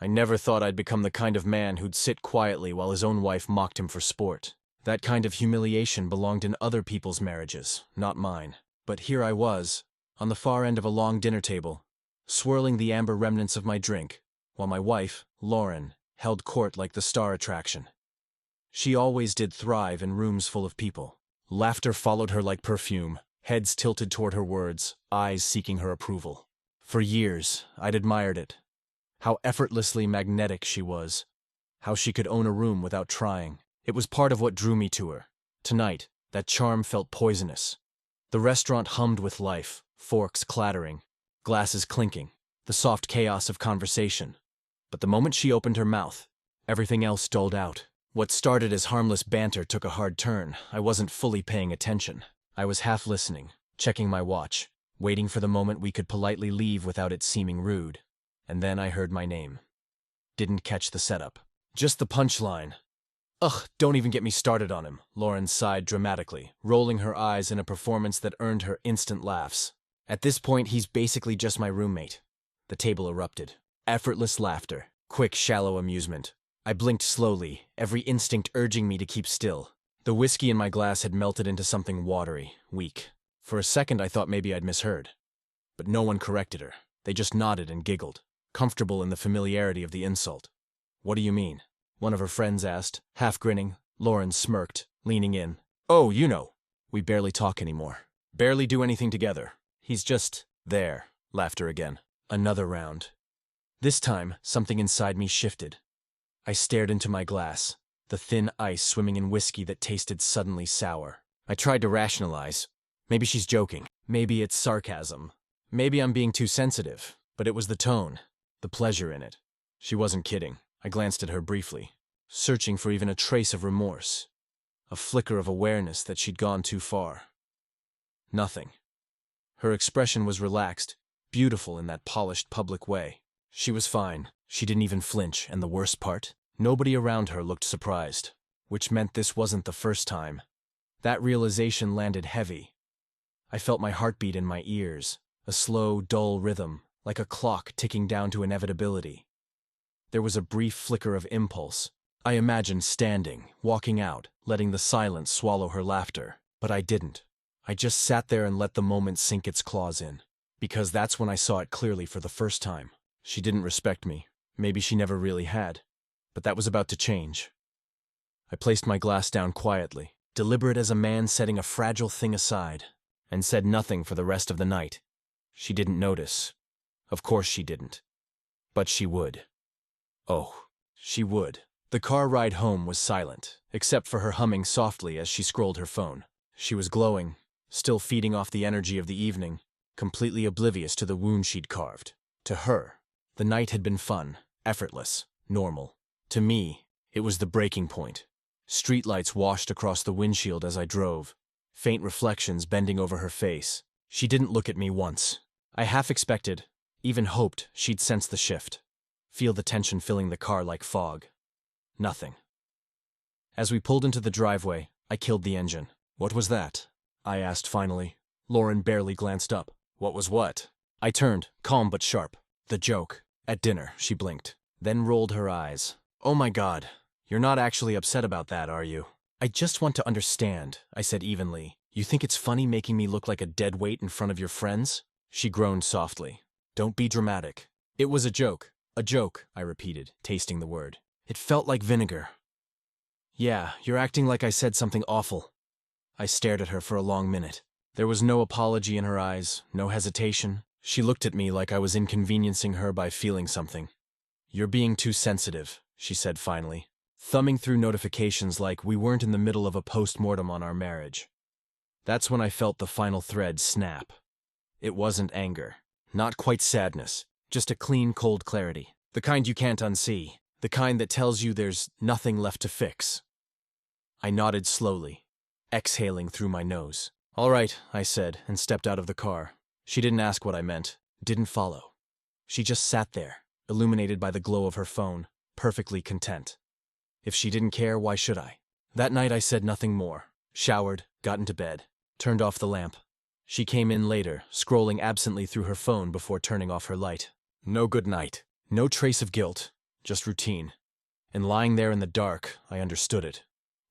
I never thought I'd become the kind of man who'd sit quietly while his own wife mocked him for sport. That kind of humiliation belonged in other people's marriages, not mine. But here I was, on the far end of a long dinner table, swirling the amber remnants of my drink, while my wife, Lauren, held court like the star attraction. She always did thrive in rooms full of people. Laughter followed her like perfume, heads tilted toward her words, eyes seeking her approval. For years, I'd admired it. How effortlessly magnetic she was. How she could own a room without trying. It was part of what drew me to her. Tonight, that charm felt poisonous. The restaurant hummed with life, forks clattering, glasses clinking, the soft chaos of conversation. But the moment she opened her mouth, everything else dulled out. What started as harmless banter took a hard turn. I wasn't fully paying attention. I was half listening, checking my watch, waiting for the moment we could politely leave without it seeming rude. And then I heard my name. Didn't catch the setup. Just the punchline. Ugh, don't even get me started on him, Lauren sighed dramatically, rolling her eyes in a performance that earned her instant laughs. At this point, he's basically just my roommate. The table erupted. Effortless laughter. Quick, shallow amusement. I blinked slowly, every instinct urging me to keep still. The whiskey in my glass had melted into something watery, weak. For a second I thought maybe I'd misheard. But no one corrected her. They just nodded and giggled, comfortable in the familiarity of the insult. What do you mean? One of her friends asked, half grinning. Lauren smirked, leaning in. Oh, you know. We barely talk anymore. Barely do anything together. He's just there. Laughter again. Another round. This time, something inside me shifted. I stared into my glass, the thin ice swimming in whiskey that tasted suddenly sour. I tried to rationalize. Maybe she's joking. Maybe it's sarcasm. Maybe I'm being too sensitive. But it was the tone, the pleasure in it. She wasn't kidding. I glanced at her briefly, searching for even a trace of remorse, a flicker of awareness that she'd gone too far. Nothing. Her expression was relaxed, beautiful in that polished public way. She was fine. She didn't even flinch, and the worst part? Nobody around her looked surprised, which meant this wasn't the first time. That realization landed heavy. I felt my heartbeat in my ears, a slow, dull rhythm, like a clock ticking down to inevitability. There was a brief flicker of impulse. I imagined standing, walking out, letting the silence swallow her laughter. But I didn't. I just sat there and let the moment sink its claws in. Because that's when I saw it clearly for the first time. She didn't respect me. Maybe she never really had. But that was about to change. I placed my glass down quietly, deliberate as a man setting a fragile thing aside, and said nothing for the rest of the night. She didn't notice. Of course she didn't. But she would. Oh, she would. The car ride home was silent, except for her humming softly as she scrolled her phone. She was glowing, still feeding off the energy of the evening, completely oblivious to the wound she'd carved. To her, the night had been fun, effortless, normal. To me, it was the breaking point. Streetlights washed across the windshield as I drove, faint reflections bending over her face. She didn't look at me once. I half expected, even hoped, she'd sense the shift, feel the tension filling the car like fog. Nothing. As we pulled into the driveway, I killed the engine. What was that? I asked finally. Lauren barely glanced up. What was what? I turned, calm but sharp. The joke. At dinner, she blinked, then rolled her eyes. Oh my God, you're not actually upset about that, are you? I just want to understand, I said evenly. You think it's funny making me look like a dead weight in front of your friends? She groaned softly. Don't be dramatic. It was a joke, I repeated, tasting the word. It felt like vinegar. Yeah, you're acting like I said something awful. I stared at her for a long minute. There was no apology in her eyes, no hesitation. She looked at me like I was inconveniencing her by feeling something. You're being too sensitive, she said finally, thumbing through notifications like we weren't in the middle of a post-mortem on our marriage. That's when I felt the final thread snap. It wasn't anger, not quite sadness, just a clean, cold clarity. The kind you can't unsee, the kind that tells you there's nothing left to fix. I nodded slowly, exhaling through my nose. All right, I said, and stepped out of the car. She didn't ask what I meant, didn't follow. She just sat there, illuminated by the glow of her phone, perfectly content. If she didn't care, why should I? That night I said nothing more, showered, got into bed, turned off the lamp. She came in later, scrolling absently through her phone before turning off her light. No good night, no trace of guilt, just routine. And lying there in the dark, I understood it.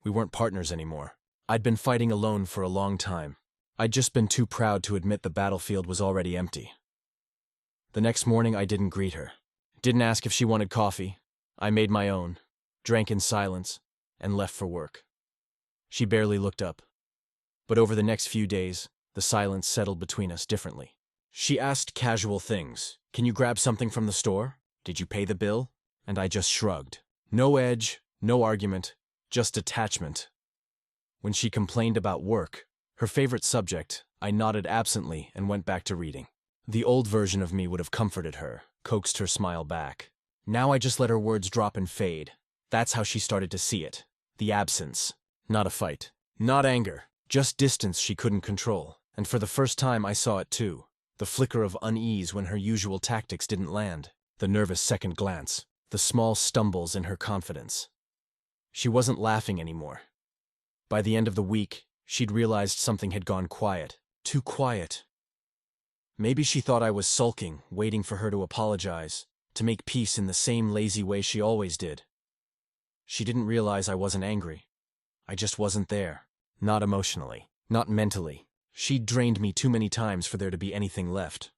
We weren't partners anymore. I'd been fighting alone for a long time. I'd just been too proud to admit the battlefield was already empty. The next morning, I didn't greet her. Didn't ask if she wanted coffee. I made my own, drank in silence, and left for work. She barely looked up. But over the next few days, the silence settled between us differently. She asked casual things. Can you grab something from the store? Did you pay the bill? And I just shrugged. No edge, no argument, just detachment. When she complained about work, her favorite subject, I nodded absently and went back to reading. The old version of me would have comforted her, coaxed her smile back. Now I just let her words drop and fade. That's how she started to see it. The absence. Not a fight. Not anger. Just distance she couldn't control. And for the first time I saw it too. The flicker of unease when her usual tactics didn't land. The nervous second glance. The small stumbles in her confidence. She wasn't laughing anymore. By the end of the week, she'd realized something had gone quiet. Too quiet. Maybe she thought I was sulking, waiting for her to apologize, to make peace in the same lazy way she always did. She didn't realize I wasn't angry. I just wasn't there. Not emotionally. Not mentally. She'd drained me too many times for there to be anything left.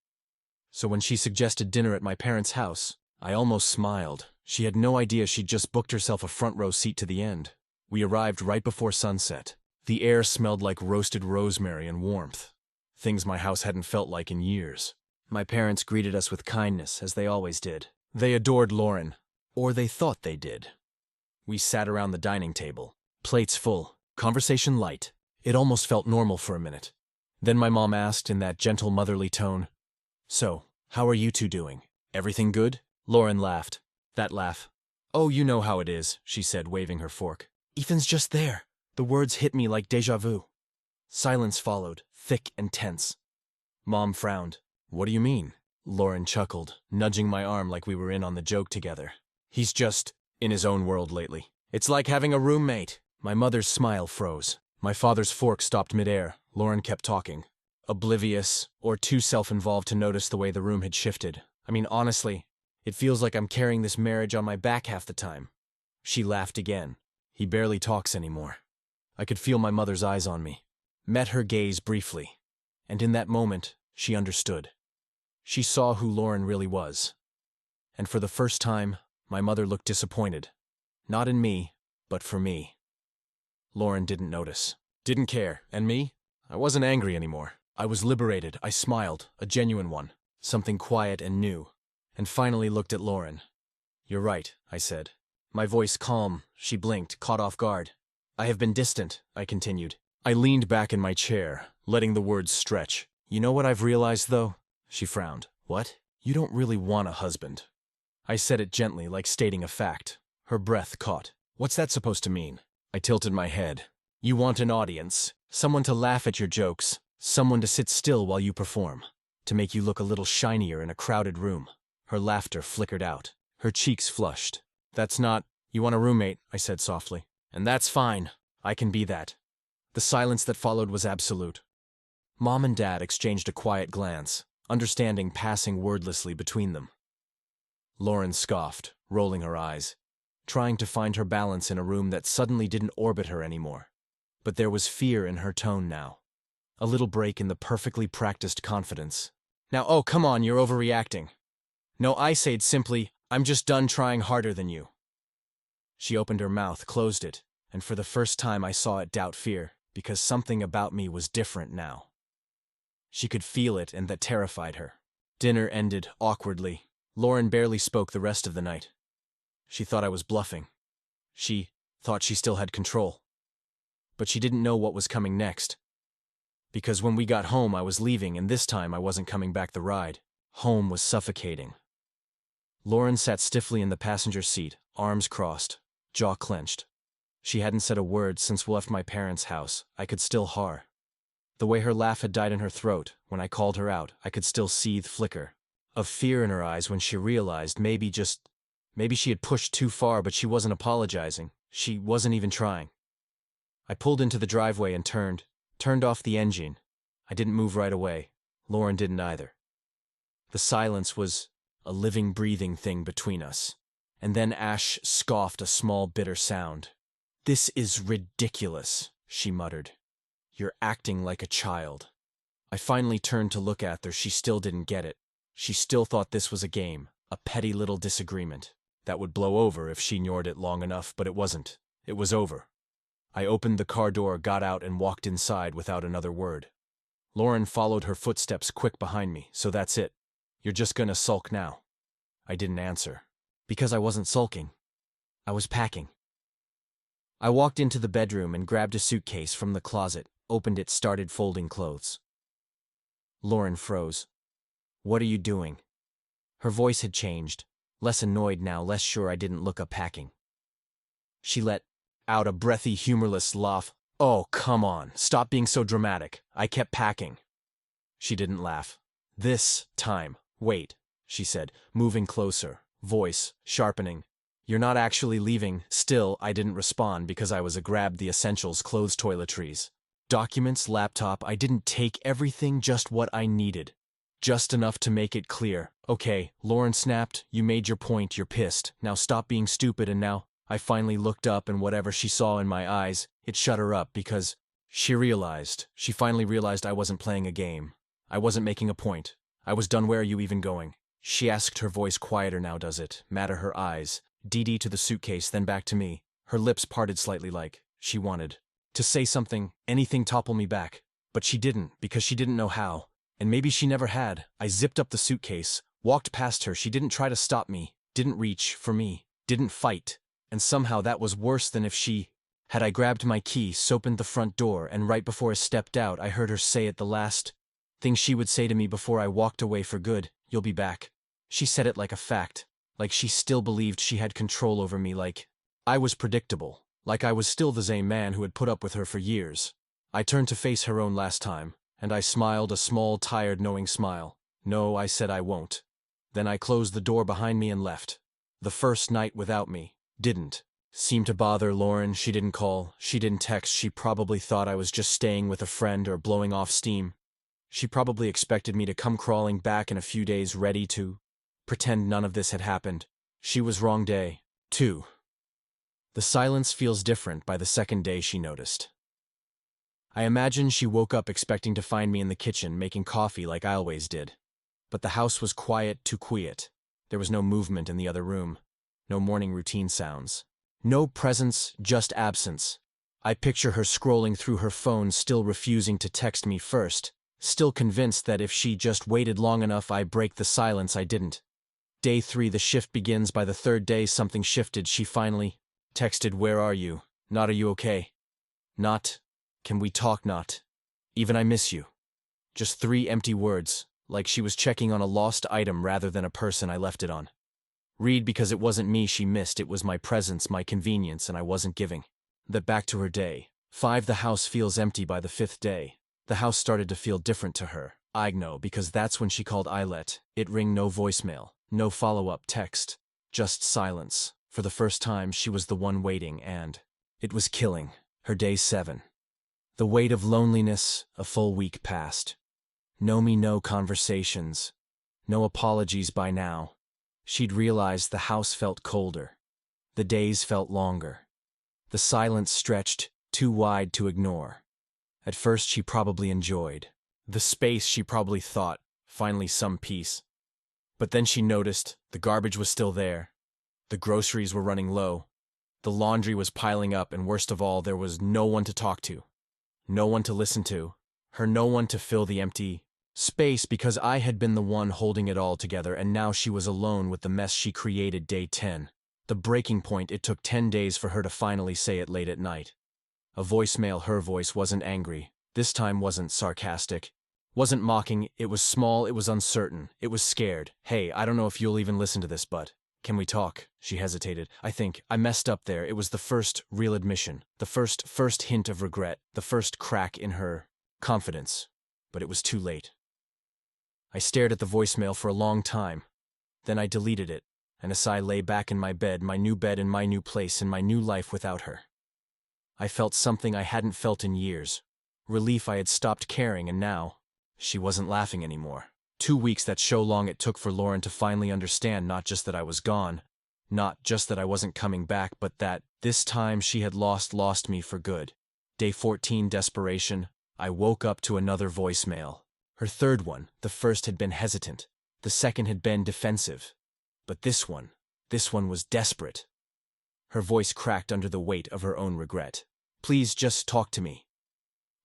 So when she suggested dinner at my parents' house, I almost smiled. She had no idea she'd just booked herself a front row seat to the end. We arrived right before sunset. The air smelled like roasted rosemary and warmth. Things my house hadn't felt like in years. My parents greeted us with kindness, as they always did. They adored Lauren. Or they thought they did. We sat around the dining table. Plates full. Conversation light. It almost felt normal for a minute. Then my mom asked in that gentle motherly tone, "So, how are you two doing? Everything good?" Lauren laughed. That laugh. "Oh, you know how it is," she said, waving her fork. "Ethan's just there." The words hit me like déjà vu. Silence followed, thick and tense. Mom frowned. "What do you mean?" Lauren chuckled, nudging my arm like we were in on the joke together. "He's just in his own world lately. It's like having a roommate." My mother's smile froze. My father's fork stopped midair. Lauren kept talking. Oblivious, or too self-involved to notice the way the room had shifted. I mean, honestly, it feels like I'm carrying this marriage on my back half the time. She laughed again. He barely talks anymore. I could feel my mother's eyes on me. Met her gaze briefly. And in that moment, she understood. She saw who Lauren really was. And for the first time, my mother looked disappointed. Not in me, but for me. Lauren didn't notice. Didn't care. And me? I wasn't angry anymore. I was liberated. I smiled. A genuine one. Something quiet and new. And finally looked at Lauren. "You're right," I said. My voice calm. She blinked, caught off guard. "I have been distant," I continued. I leaned back in my chair, letting the words stretch. "You know what I've realized, though?" She frowned. "What?" "You don't really want a husband." I said it gently, like stating a fact. Her breath caught. "What's that supposed to mean?" I tilted my head. "You want an audience. Someone to laugh at your jokes. Someone to sit still while you perform. To make you look a little shinier in a crowded room." Her laughter flickered out. Her cheeks flushed. "That's not... You want a roommate," I said softly. "And that's fine. I can be that." The silence that followed was absolute. Mom and Dad exchanged a quiet glance, understanding passing wordlessly between them. Lauren scoffed, rolling her eyes, trying to find her balance in a room that suddenly didn't orbit her anymore. But there was fear in her tone now. A little break in the perfectly practiced confidence. "Now, oh, come on, you're overreacting." "No, I said simply, I'm just done trying harder than you." She opened her mouth, closed it, and for the first time I saw it doubt fear, because something about me was different now. She could feel it, and that terrified her. Dinner ended awkwardly. Lauren barely spoke the rest of the night. She thought I was bluffing. She thought she still had control. But she didn't know what was coming next. Because when we got home, I was leaving, and this time I wasn't coming back the ride. Home was suffocating. Lauren sat stiffly in the passenger seat, arms crossed, jaw clenched. She hadn't said a word since we left my parents' house. I could still har. The way her laugh had died in her throat, when I called her out, I could still see the flicker of fear in her eyes when she realized maybe she had pushed too far, but she wasn't apologizing. She wasn't even trying. I pulled into the driveway and turned off the engine. I didn't move right away. Lauren didn't either. The silence was a living, breathing thing between us. And then Ash scoffed a small bitter sound. "This is ridiculous," she muttered. "You're acting like a child." I finally turned to look at her. She still didn't get it. She still thought this was a game, a petty little disagreement that would blow over if she ignored it long enough, but it wasn't. It was over. I opened the car door, got out, and walked inside without another word. Lauren followed her footsteps quick behind me. "So that's it. You're just gonna sulk now?" I didn't answer. Because I wasn't sulking. I was packing. I walked into the bedroom and grabbed a suitcase from the closet, opened it, started folding clothes. Lauren froze. "What are you doing?" Her voice had changed, less annoyed now, less sure I didn't look up packing. She let out a breathy, humorless laugh. "Oh, come on, stop being so dramatic. I kept packing." She didn't laugh. "This time. Wait," she said, moving closer, voice sharpening. "You're not actually leaving." Still, I didn't respond because I was grabbed the essentials, clothes, toiletries, documents, laptop. I didn't take everything, just what I needed. Just enough to make it clear. "Okay," Lauren snapped, "you made your point, you're pissed. Now stop being stupid." And now, I finally looked up, and whatever she saw in my eyes, it shut her up because she finally realized I wasn't playing a game. I wasn't making a point. I was done. "Where are you even going?" she asked, her voice quieter now. "Does it matter?" Her eyes, Dee to the suitcase, then back to me. Her lips parted slightly like she wanted to say something, anything, topple me back. But she didn't, because she didn't know how. And maybe she never had. I zipped up the suitcase, walked past her. She didn't try to stop me, didn't reach for me, didn't fight. And somehow that was worse than if she had. I grabbed my key, opened the front door, and right before I stepped out, I heard her say it, the last thing she would say to me before I walked away for good. "You'll be back." She said it like a fact, like she still believed she had control over me, like I was predictable, like I was still the same man who had put up with her for years. I turned to face her own last time, and I smiled, a small, tired, knowing smile. "No," I said, "I won't." Then I closed the door behind me and left. The first night without me didn't seem to bother Lauren. She didn't call, she didn't text. She probably thought I was just staying with a friend or blowing off steam. She probably expected me to come crawling back in a few days, ready to pretend none of this had happened. She was wrong. Day 2. The silence feels different by the second day, she noticed. I imagine she woke up expecting to find me in the kitchen making coffee like I always did. But the house was quiet, too quiet. There was no movement in the other room, no morning routine sounds. No presence, just absence. I picture her scrolling through her phone, still refusing to text me first, still convinced that if she just waited long enough I'd break the silence. I didn't. Day 3, the shift begins. By the third day, something shifted. She finally texted, "Where are you?" Not, "Are you okay?" Not, "Can we talk?" Not even, "I miss you." Just 3 empty words, like she was checking on a lost item rather than a person I left it on. Read, because it wasn't me she missed, it was my presence, my convenience, and I wasn't giving that back to her. Day 5, the house feels empty. By the 5th day, the house started to feel different to her. I know, because that's when she called. I let it ring. No voicemail, no follow-up text, just silence. For the first time, she was the one waiting, and it was killing her. Day 7. The weight of loneliness. A full week passed. No conversations, no apologies. By now, she'd realized the house felt colder. The days felt longer. The silence stretched too wide to ignore. At first, she probably enjoyed the space. She probably thought, finally some peace. But then she noticed the garbage was still there. The groceries were running low. The laundry was piling up, and worst of all, there was no one to talk to. No one to listen to. Her, no one to fill the empty space, because I had been the one holding it all together, and now she was alone with the mess she created. Day 10. The breaking point. It took 10 days for her to finally say it late at night. A voicemail. Her voice wasn't angry. This time wasn't sarcastic. Wasn't mocking. It was small. It was uncertain. It was scared. "Hey, I don't know if you'll even listen to this, but can we talk?" She hesitated. "I think I messed up there." It was the first real admission. The first hint of regret. The first crack in her confidence. But it was too late. I stared at the voicemail for a long time. Then I deleted it, and as I lay back in my bed in my new place, in my new life without her, I felt something I hadn't felt in years. Relief. I had stopped caring, and now she wasn't laughing anymore. 2 weeks, that's so long it took for Lauren to finally understand, not just that I was gone, Not just that I wasn't coming back, but that this time she had lost me for good. Day 14, desperation. I woke up to another voicemail. Her third one. The first had been hesitant. The second had been defensive. But this one was desperate. Her voice cracked under the weight of her own regret. Please just talk to me.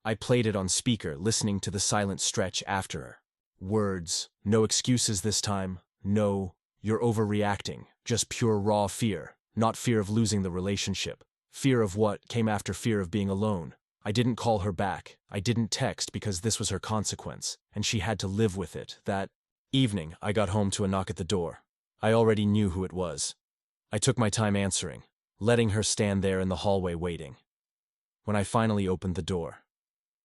I played it on speaker, listening to the silent stretch after her. Words. No excuses this time. No, you're overreacting. Just pure raw fear. Not fear of losing the relationship. Fear of what came after fear of being alone. I didn't call her back. I didn't text because this was her consequence, and she had to live with it. That evening, I got home to a knock at the door. I already knew who it was. I took my time answering, letting her stand there in the hallway waiting. When I finally opened the door,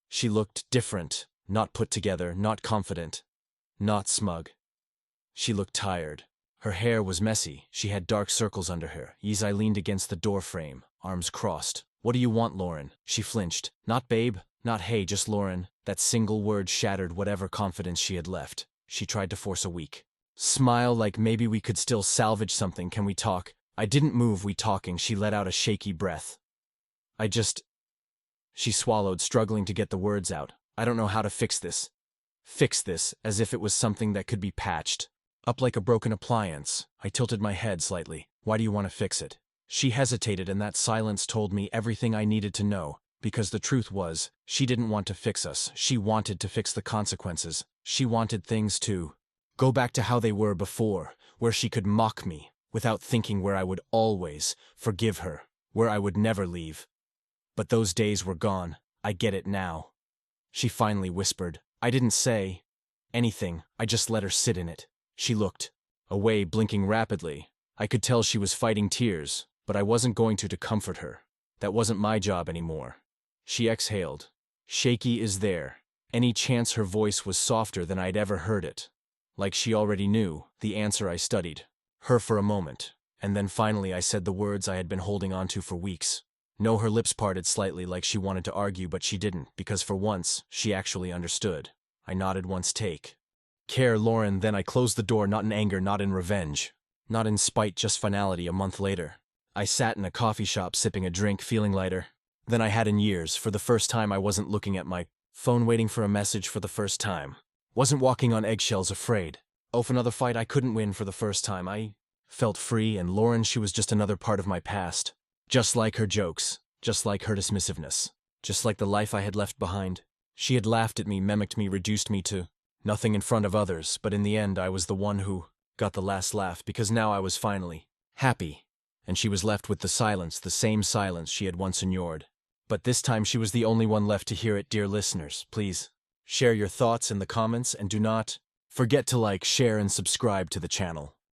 she looked different, not put together, not confident, not smug. She looked tired. Her hair was messy. She had dark circles under her. I leaned against the door frame, arms crossed. What do you want, Lauren? She flinched. Not babe, not hey, just Lauren. That single word shattered whatever confidence she had left. She tried to force a weak smile, like maybe we could still salvage something. Can we talk? I didn't move. We talking. She let out a shaky breath. She swallowed, struggling to get the words out. I don't know how to fix this. Fix this, as if it was something that could be patched up like a broken appliance. I tilted my head slightly. Why do you want to fix it? She hesitated, and that silence told me everything I needed to know, because the truth was, she didn't want to fix us. She wanted to fix the consequences. She wanted things to go back to how they were before, where she could mock me without thinking, where I would always forgive her, where I would never leave. But those days were gone. I get it now. She finally whispered. I didn't say anything. I just let her sit in it. She looked away, blinking rapidly. I could tell she was fighting tears, but I wasn't going to comfort her. That wasn't my job anymore. She exhaled. Shaky is there. Any chance her voice was softer than I'd ever heard it. Like she already knew the answer. I studied her for a moment, and then finally I said the words I had been holding on to for weeks. No, her lips parted slightly, like she wanted to argue, but she didn't, because for once, she actually understood. I nodded once. Take care, Lauren. Then I closed the door, not in anger, not in revenge, not in spite, just finality. A month later, I sat in a coffee shop sipping a drink, feeling lighter than I had in years. For the first time, I wasn't looking at my phone waiting for a message. For the first time, wasn't walking on eggshells, afraid of another fight I couldn't win. For the first time, I felt free, and Lauren, she was just another part of my past. Just like her jokes, just like her dismissiveness, just like the life I had left behind. She had laughed at me, mimicked me, reduced me to nothing in front of others, but in the end I was the one who got the last laugh, because now I was finally happy, and she was left with the silence, the same silence she had once endured. But this time she was the only one left to hear it. Dear listeners, please share your thoughts in the comments, and do not forget to like, share, and subscribe to the channel.